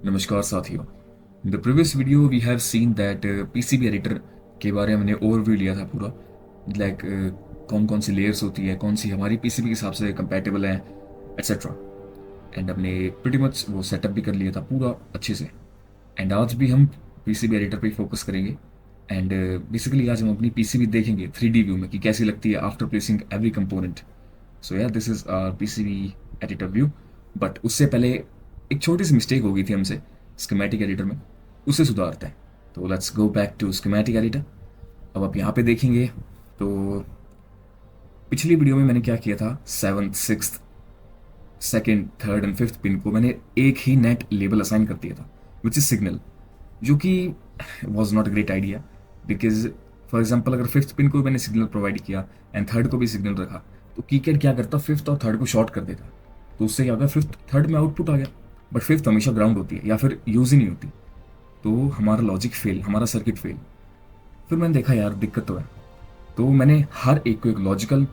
नमस्कार साथियों। In the previous video we have seen that PCB editor के बारे में हमने ओवरव्यू लिया था पूरा, लाइक कौन कौन सी लेयर्स होती है, कौन सी हमारी पीसीबी के हिसाब से कंपैटिबल है, एटसेट्रा। एंड हमने प्रीटी मच वो सेटअप भी कर लिया था पूरा अच्छे से। एंड आज भी हम पीसीबी एडिटर पे फोकस करेंगे। एंड बेसिकली आज हम अपनी पीसीबी देखेंगे 3D व्यू में कि कैसी लगती है after placing every component. So yeah this is our PCB editor view. But उससे पहले एक छोटी सी मिस्टेक हो गई थी हमसे स्कीमेटिक एडिटर में, उसे सुधारते हैं। तो let's go back to schematic editor. अब आप यहाँ पे देखेंगे तो पिछली वीडियो में मैंने क्या किया था, 7th 6th 2nd 3rd and 5th pin को मैंने एक ही नेट लेबल असाइन कर दिया था विच इज सिग्नल, जो कि was not great idea. Because for example अगर 5th पिन को मैंने सिग्नल प्रोवाइड किया एंड 3rd को भी सिग्नल रखा, तो कीकैड क्या करता, 5th और 3rd को शॉर्ट कर देता। तो उससे क्या होगा, 5th 3rd में आउटपुट आ गया, बट 5th हमेशा ग्राउंड होती है या फिर यूज ही नहीं होती। तो हमारा लॉजिक फेल, हमारा सर्किट फेल। फिर मैंने देखा यार दिक्कत तो है, तो मैंने हर एक को एक लॉजिकल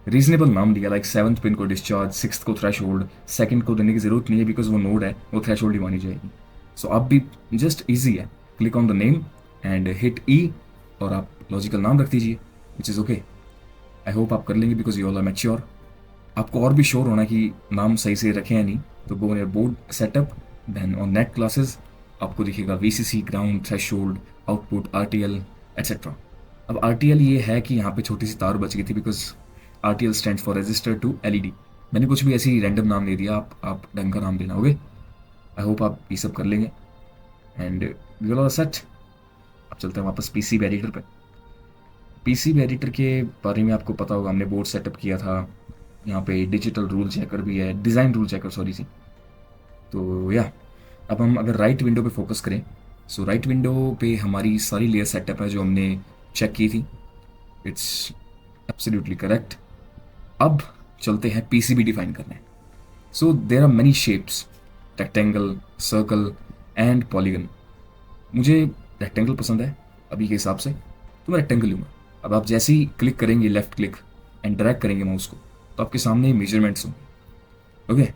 रीजनेबल नाम दिया। लाइक 7th पिन को डिस्चार्ज, 6th को थ्रेश होल्ड, 2nd को देने की जरूरत नहीं है बिकॉज वो नोड है, वो थ्रेश होल्ड ही मानी जाएगी। सो आप भी जस्ट ईजी है, click on the name and hit E और आप लॉजिकल नाम रख दीजिए, which is okay. I hope आप कर लेंगे because you all are mature. आपको और भी श्योर होना कि नाम सही से रखे हैं नहीं, तो go on your board setup, then on net classes आपको दिखेगा VCC, ground, threshold, output, RTL etcetera. अब आरटीएल ये है कि यहाँ पे छोटी सी तार बच गई थी because RTL stand for register to LED. मैंने कुछ भी ऐसी रैंडम नाम दे दिया, आप ढंग का नाम देना, ओके। आई होप आप ये सब कर लेंगे एंड वी आर सेट। अब चलते हैं वापस पीसीबी एडिटर पे। पीसीबी एडिटर के बारे में आपको पता होगा, हमने बोर्ड सेटअप किया था। यहाँ पे डिजिटल रूल चेकर भी है, design rule checker sorry see. तो या अब हम अगर राइट विंडो पे फोकस करें, सो राइट विंडो पे हमारी सारी लेयर सेटअप है जो हमने चेक की थी। It's absolutely correct. अब चलते हैं पीसीबी डिफाइन करने। So there are many shapes, rectangle, circle and polygon. मुझे रेक्टेंगल पसंद है अभी के हिसाब से, तो मैं रेक्टेंगल लूँगा। अब आप जैसे ही क्लिक करेंगे, लेफ्ट क्लिक एंड ड्रैग करेंगे माउस को, तो आपके सामने मेजरमेंट्स होंगे, ओके।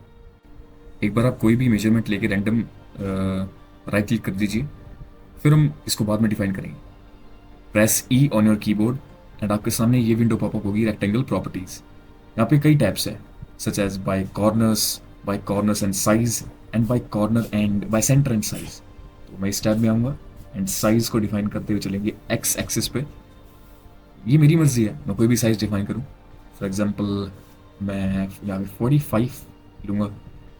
एक बार आप कोई भी मेजरमेंट लेके रैंडम राइट क्लिक कर दीजिए, फिर हम इसको बाद में डिफाइन करेंगे। Press E on your keyboard and आपके सामने ये विंडो पॉपअप होगी, रेक्टेंगल प्रॉपर्टीज। यहाँ पे कई टैब्स है, such as by corners and size and by corner and by centre and size. तो मैं इस टैब में आऊँगा एंड साइज को डिफाइन करते हुए चलेंगे एक्स एक्सिस पे। ये मेरी मर्जी है, मैं कोई भी साइज डिफाइन करूँ। फॉर एग्जाम्पल मैं यहाँ पे 45 लूँगा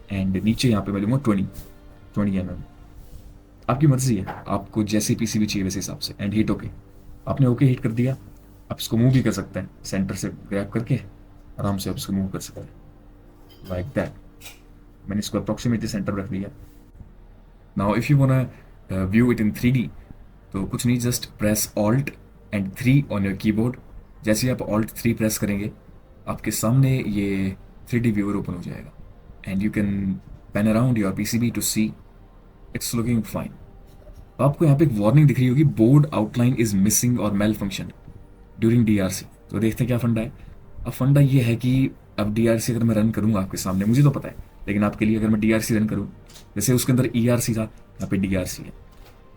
एंड नीचे यहाँ पे मैं लूँगा 20 mm। आपकी मर्जी है, आपको जैसे पीसीबी चाहिए वैसे हिसाब से। And hit okay. आपने ओके हिट कर दिया, आप इसको मूव भी कर सकते हैं, सेंटर से ग्रैब करके आराम से आप इसको मूव कर सकते हैं लाइक दैट। मैंने इसको अप्रॉक्सीमेटली सेंटर रख दिया। Now if you वांना view it in 3D, तो कुछ नहीं, just press alt and 3 on your keyboard. जैसे ही आप ऑल्ट 3 प्रेस करेंगे, आपके सामने ये 3D व्यूअर ओपन हो जाएगा and you can pan around your PCB to see it's looking fine. तो आपको यहाँ पे एक वार्निंग दिख रही होगी, बोर्ड आउटलाइन इज मिसिंग और मेल फंक्शन ड्यूरिंग डीआरसी। तो देखते हैं क्या फंडा है। अब फंडा ये है कि अब डीआरसी अगर मैं रन करूँगा आपके सामने, मुझे तो पता है, लेकिन आपके लिए अगर मैं डीआरसी रन करूँ, जैसे उसके अंदर ईआरसी था, यहाँ पे डीआरसी है।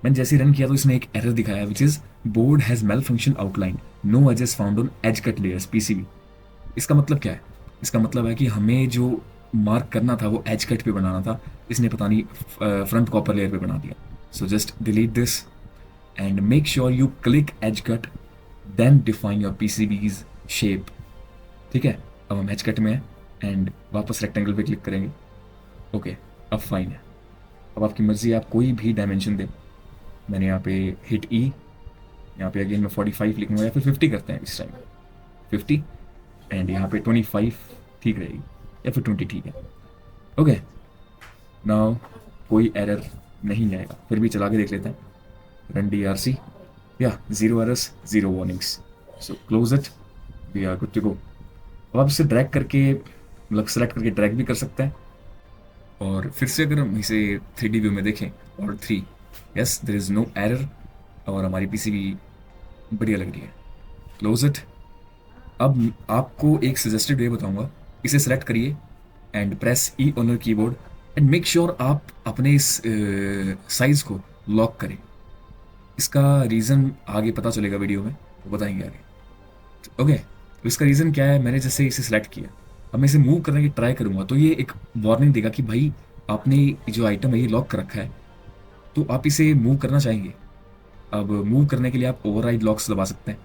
मैंने जैसे रन किया तो इसने एक एरर दिखाया which is board has malfunction outline, no edges found on edge cut layers PCB. इसका मतलब क्या है? इसका मतलब है कि हमें जो मार्क करना था वो एज कट पे बनाना था, इसने पता नहीं फ्रंट कॉपर लेयर पे बना दिया। So just delete this and make sure you click edge cut, then define your PCBs shape. ठीक है, अब हम एज कट में हैं एंड वापस रेक्टेंगल पे क्लिक करेंगे। ओके, अब फाइन है। अब आपकी मर्जी, आप कोई भी डायमेंशन दें। मैंने यहाँ पे हिट ई, यहाँ पे अगेन मैं 45 लिखूंगा या फिर 50 करते हैं इस टाइम, 50 एंड यहाँ पे 25 ठीक रहेगी या फिर 20 ठीक है, ओके। नाउ कोई एरर नहीं आएगा, फिर भी चला के देख लेते हैं। रन डीआरसी, या 0 errors 0 warnings, so close it, we are good to go. अब आप इसे ड्रैग करके, मतलब सेलेक्ट करके ड्रैग भी कर सकते हैं। और फिर से अगर हम इसे 3D व्यू में देखें, और 3, yes there is no error और हमारी पीसीबी बढ़िया लग रही है। Close it. अब आपको एक सजेस्टेड वे बताऊंगा, इसे सेलेक्ट करिए and press E on your keyboard and make sure आप अपने इस साइज़ को लॉक करें। इसका रीज़न आगे पता चलेगा वीडियो में, वो बताएंगे आगे। ओके, तो इसका रीज़न क्या है, मैंने जैसे इसे सेलेक्ट किया, अब मैं इसे मूव करने की ट्राई करूँगा तो ये एक वार्निंग देगा कि भाई आपने जो आइटम है ये लॉक कर रखा है, तो आप इसे मूव करना चाहेंगे। अब मूव करने के लिए आप ओवरराइड लॉक्स दबा सकते हैं,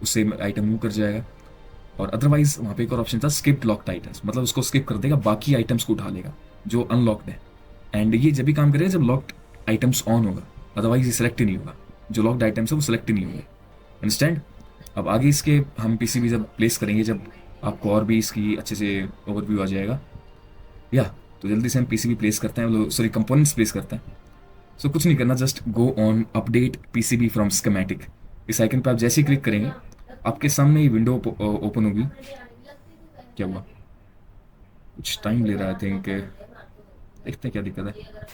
उससे आइटम मूव कर जाएगा। और अदरवाइज वहाँ पे एक और ऑप्शन था स्किप लॉक्ड आइटम्स, मतलब उसको स्किप कर देगा, बाकी आइटम्स को उठा लेगा जो अनलॉक्ड है। एंड ये जब भी काम करेगा जब लॉक्ड आइटम्स ऑन होगा, अदरवाइज ये सेलेक्ट ही नहीं होगा, जो लॉक्ड आइटम्स है वो सेलेक्ट ही नहीं होंगे। अंडरस्टैंड? अब आगे इसके हम पीसीबी जब प्लेस करेंगे, जब आपको और भी इसकी अच्छे से ओवरव्यू आ जाएगा, या तो जल्दी से हम पीसीबी प्लेस करते हैं, सॉरी कंपोनेंट्स प्लेस करते हैं। सो कुछ नहीं करना, just go on update PCB from schematic. इस आइकन पे आप जैसे ही क्लिक करेंगे आपके सामने ये विंडो ओपन होगी। क्या हुआ? कुछ टाइम ले रहा है, आई थिंक, देखते हैं क्या दिक्कत है।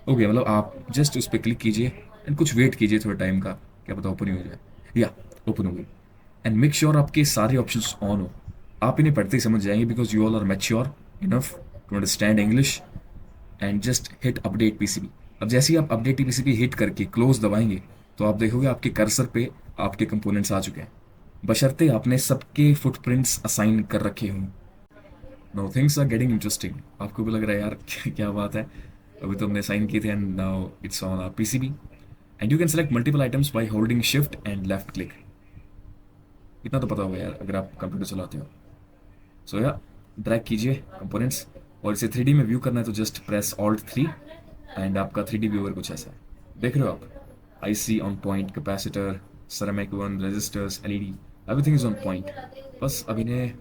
ओके, मतलब आप जस्ट उस पर क्लिक कीजिए एंड कुछ वेट कीजिए थोड़ा टाइम का, क्या पता ओपन ही हो जाए। या ओपन हो गई। एंड मेक श्योर आपके सारे ऑप्शंस ऑन हो, आप इन्हें पढ़ते ही समझ जाएंगे because you all are mature enough to understand English. And just hit update PCB. अब जैसे ही आप अपडेट पीसीबी हिट करके क्लोज दबाएंगे तो आप देखोगे आपके कर्सर पे आपके कंपोनेंट्स आ चुके हैं, बशर्ते आपने सबके फुटप्रिंट्स असाइन कर रखे हों। Now things are getting interesting. आपको भी लग रहा है यार क्या बात है, अभी तो हमने साइन किए थे and now it's on our PCB. And you can select multiple items by holding shift and left click. इतना तो पता होगा यार अगर आप कंप्यूटर चलाते हो। सो या ड्रैग कीजिए कंपोनेंट्स, और इसे 3D में व्यू करना है तो जस्ट प्रेस ऑल्ट 3 एंड आपका 3D व्यूअर कुछ ऐसा है, देख रहे हो आप। IC on point, capacitor, ceramic one, resistors, LED, everything is on point. बस अब इन्हें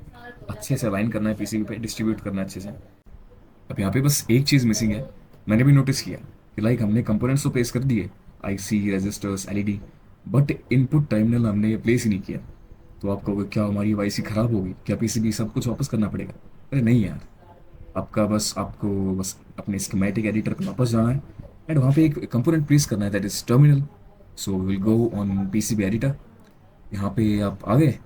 अच्छे से अलाइन करना है पीसीबी पे, डिस्ट्रीब्यूट करना है अच्छे से। अब यहाँ पे बस एक चीज़ मिसिंग है, मैंने भी नोटिस किया कि लाइक हमने कंपोनेंट्स तो प्लेस कर दिए, IC, resistors, LED, but input terminal हमने प्लेस ही नहीं किया। तो आप कहोगे क्या हमारी आईसी ख़राब होगी, क्या पीसीबी सब कुछ वापस करना पड़ेगा? अरे नहीं यार, आपको बस अपने स्कीमेटिक एडिटर पर वापस जाना है एंड वहाँ पे एक कंपोनेंट प्लेस करना है, that is terminal. So will go on PCB editor. यहाँ पे आप आ गए,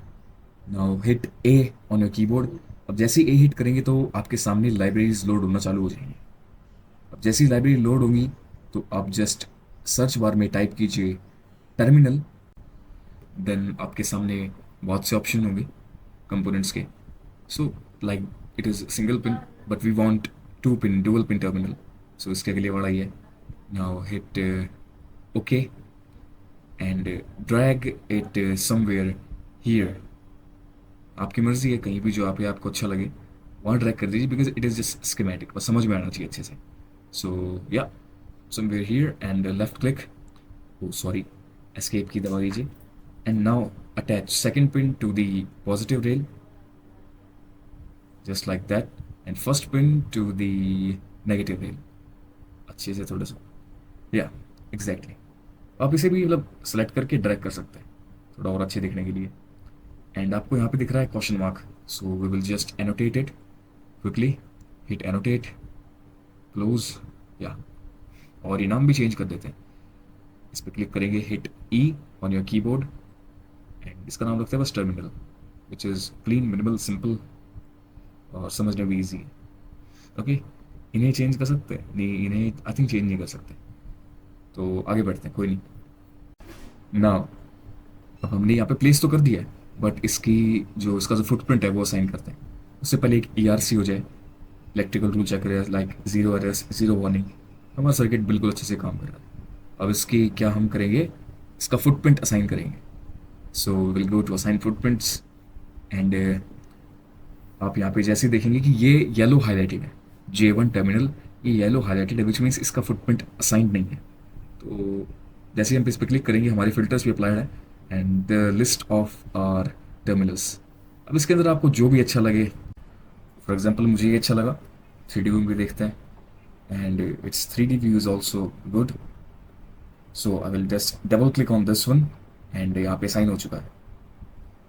now hit A on your keyboard. अब जैसे ही ए हिट करेंगे तो आपके सामने लाइब्रेरीज लोड होना चालू हो जाएंगी। अब जैसे ही लाइब्रेरी लोड होंगी तो आप जस्ट सर्च बार में टाइप कीजिए टर्मिनल, देन आपके सामने बहुत से ऑप्शन होंगे कंपोनेंट्स के। So like it is single pin but we want 2 pin dual pin terminal. So इसके लिए बड़ा ही है, now hit okay and drag it somewhere here. आपकी मर्जी है, कहीं भी जो आप आपको अच्छा लगे वहाँ ड्रैग कर दीजिए because it is just schematic, बस समझ में आना चाहिए अच्छे से। सो या somewhere here and left click, oh sorry escape key दबा दीजिए and now attach second pin to the positive rail just like that and first pin to the negative rail, अच्छे से थोड़ा सा, या एग्जैक्टली। आप इसे भी मतलब सेलेक्ट करके ड्रैग कर सकते हैं थोड़ा और अच्छे दिखने के लिए। एंड आपको यहाँ पे दिख रहा है question mark, so we will just annotate it quickly, hit annotate, close, या और ये नाम भी चेंज कर देते हैं। इस पर क्लिक करेंगे, hit E on your keyboard and इसका नाम रखते हैं bus terminal, which is clean, minimal, simple और समझने भी ईजी है। ओके, इन्हें चेंज कर सकते हैं? नहीं, इन्हें आई थिंक चेंज नहीं कर सकते। तो आगे बढ़ते हैं, कोई नहीं। ना अब हमने यहाँ पे प्लेस तो कर दिया है, बट इसका जो फुटप्रिंट है वो असाइन करते हैं। उससे पहले एक ERC हो जाए, इलेक्ट्रिकल रूल चेक करें, like zero errors, zero warning. हमारा सर्किट बिल्कुल अच्छे से काम कर रहा है। अब इसकी क्या हम करेंगे, इसका फुटप्रिंट असाइन करेंगे। So will go to assign footprints and आप यहाँ पे जैसे देखेंगे कि ये येलो हाईलाइटेड है, J1 टर्मिनल, ये येलो हाईलाइटेड है, विच मीन्स इसका फुटप्रिंट असाइंड नहीं है। तो जैसे ही हम इस पर क्लिक करेंगे हमारे फिल्टर्स भी अप्लाइड है and the list of R terminals. अब इसके अंदर आपको जो भी अच्छा लगे, फॉर एग्जांपल मुझे ये अच्छा लगा, 3D व्यू भी देखते हैं and it's 3D view is also good. So I will just double click on this one and यहाँ पे साइन हो चुका है।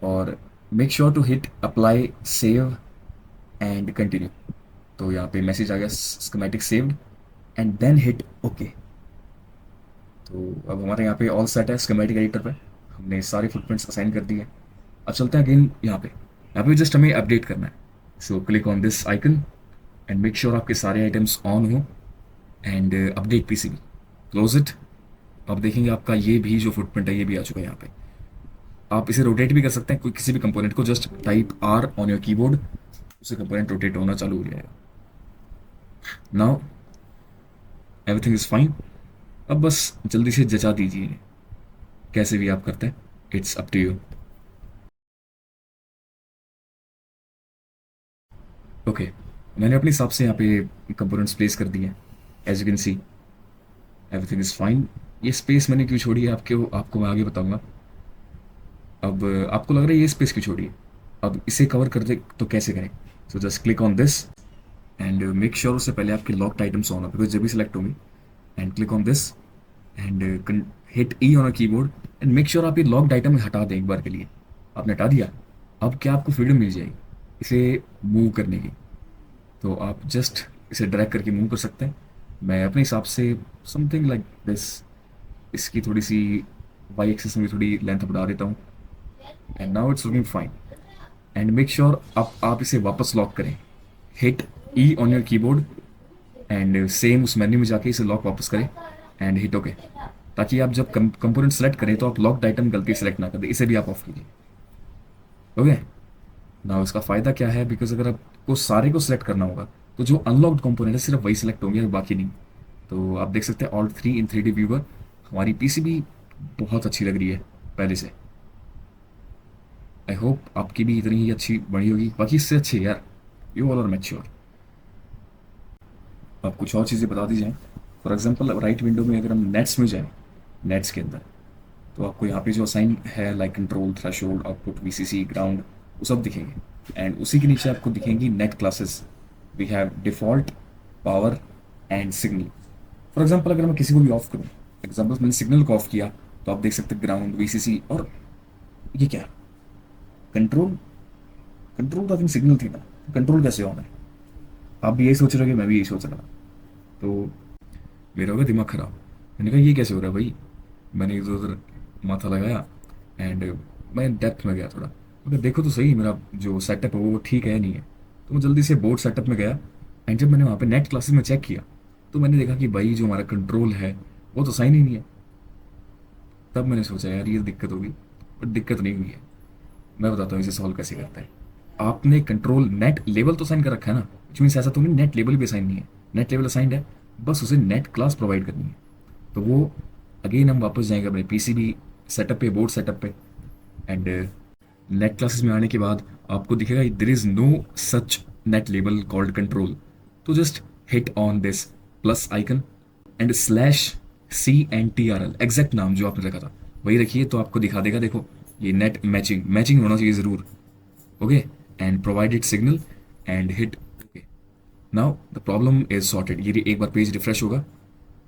और make sure to hit apply, save and continue. तो यहाँ पे मैसेज आ गया schematic saved and then hit okay. तो अब हमारे यहाँ पे ऑल सेट है स्कीमेटिक एडिटर पे, हमने सारे फुटप्रिंट्स असाइन कर दिए। अब चलते हैं अगेन यहाँ पे जस्ट हमें अपडेट करना है। So click on this icon and make sure आपके सारे आइटम्स ऑन हो and update PCB, close it. आप देखेंगे आपका ये भी जो फुटप्रिंट है ये भी आ चुका है यहाँ पे। आप इसे रोटेट भी कर सकते हैं, कोई किसी भी कंपोनेंट को just type R on your keyboard, उसे कंपोनेंट रोटेट होना चालू हो जाएगा। Now everything is fine. अब बस जल्दी से जचा दीजिए, कैसे भी आप करते हैं, it's up to you. Okay, मैंने अपने हिसाब से यहाँ पे कंपोनेंट्स प्लेस कर दिए हैं। As you can see everything is fine. ये स्पेस मैंने क्यों छोड़ी है आपको आपको मैं आगे बताऊंगा। अब आपको लग रहा है ये स्पेस क्यों छोड़ी है, अब इसे कवर कर दे तो कैसे करें। So just click on this and make sure उससे पहले आपके लॉक्ड आइटम्स ऑन हो, बिकॉज जब भी सिलेक्ट होंगे। And click on this and hit E on a keyboard and make sure आप ये लॉक्ड आइटम हटा दें एक बार के लिए। आपने हटा दिया, अब क्या आपको फ्रीडम मिल जाएगी इसे मूव करने की। तो आप जस्ट इसे ड्रैग करके मूव कर सकते हैं। मैं अपने हिसाब से समथिंग लाइक दिस, इसकी थोड़ी सी वाई एक्सिस में थोड़ी लेंथ बढ़ा देता हूँ and now it's looking fine. And make sure आप इसे वापस लॉक करें, hit E on your keyboard and same उस मेन्यू में जाके इसे लॉक वापस करें एंड हिट ओके, ताकि आप जब कंपोनेंट सेलेक्ट करें तो आप लॉक्ड आइटम गलती सेलेक्ट ना करें। इसे भी आप ऑफ कीजिए। ओके, ना इसका फ़ायदा क्या है, बिकॉज अगर आपको सारे को सिलेक्ट करना होगा तो जो अनलॉक्ड कंपोनेंट है सिर्फ वही सिलेक्ट होंगे और बाकी नहीं। तो आप देख सकते हैं ऑल 3 इन 3D व्यूवर। हमारी पीसीबी बहुत अच्छी लग रही है पहले से। आई होप आपकी भी इतनी ही अच्छी बनी होगी, बाकी इससे अच्छी है यार। You all are mature. आप कुछ और चीज़ें बता दीजिए। फॉर एग्जांपल राइट विंडो में अगर हम नेट्स में जाएं, नेट्स के अंदर तो आपको यहाँ पे जो असाइन है like control, threshold, output, VCC, ground, वो सब दिखेंगे। एंड उसी के नीचे आपको दिखेंगी net classes. We have default, power and signal. For example अगर मैं किसी को भी ऑफ करूँ, एग्जांपल मैंने सिग्नल को ऑफ किया तो आप देख सकते हैं ग्राउंड, वीसीसी और ये क्या, कंट्रोल। कंट्रोल तो आई थिंक सिग्नल थी ना, कंट्रोल कैसे ऑन है। आप भी यही सोच रहे हो कि मैं भी यही सोच रहा था। तो मेरा होगा दिमाग खराब। मैंने कहा ये कैसे हो रहा है भाई। मैंने इधर उधर माथा लगाया एंड मैं डेप्थ में गया थोड़ा, मगर देखो तो सही मेरा जो सेटअप है वो ठीक है नहीं है। तो मैं जल्दी से बोर्ड सेटअप में गया एंड जब मैंने वहाँ पे नेट क्लासेस में चेक किया तो मैंने देखा कि भाई जो हमारा कंट्रोल है वो तो साइन ही नहीं है। तब मैंने सोचा यार ये दिक्कत होगी, बट दिक्कत नहीं हुई है। मैं बताता हूँ इसे सॉल्व कैसे करते हैं। आपने कंट्रोल नेट लेवल तो साइन कर रखा है ना, विच मीन्स ऐसा तो नहीं नेट लेवल भी असाइन नहीं है। नेट लेवल असाइंड है, बस उसे नेट क्लास प्रोवाइड करनी है। तो वो अगेन हम वापस जाएंगे अपने पीसीबी सेटअप पे, बोर्ड सेटअप पे एंड नेट क्लासेस में आने के बाद आपको दिखेगा there is no such net label called control. तो just hit on this plus icon and slash CNTRL, exact नाम जो आपने रखा था वही रखिए, तो आपको दिखा देगा। देखो ये नेट मैचिंग मैचिंग होना चाहिए ज़रूर। Okay, and provided signal and hit okay. Now the problem is sorted. ये एक बार पेज रिफ्रेश होगा।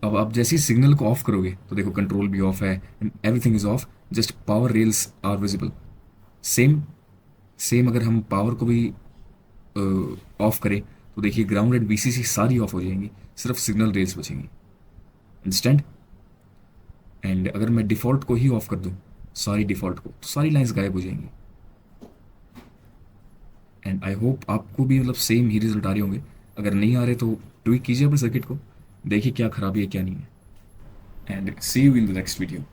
अब आप जैसे ही सिग्नल को ऑफ करोगे तो देखो कंट्रोल भी ऑफ है and everything is off, just power rails are visible. Same same अगर हम पावर को भी ऑफ करें तो देखिए ग्राउंड एंड वीसीसी सारी ऑफ हो जाएंगी, सिर्फ सिग्नल रेल्स बचेंगी। अंडरस्टैंड। एंड अगर मैं डिफ़ॉल्ट को ही ऑफ कर दूं, सारी डिफ़ॉल्ट को, तो सारी लाइंस गायब हो जाएंगी। एंड आई होप आपको भी मतलब सेम ही रिजल्ट आ रहे होंगे। अगर नहीं आ रहे तो ट्विक कीजिए अपने सर्किट को, देखिए क्या खराबी है क्या नहीं है। And see you in the next video.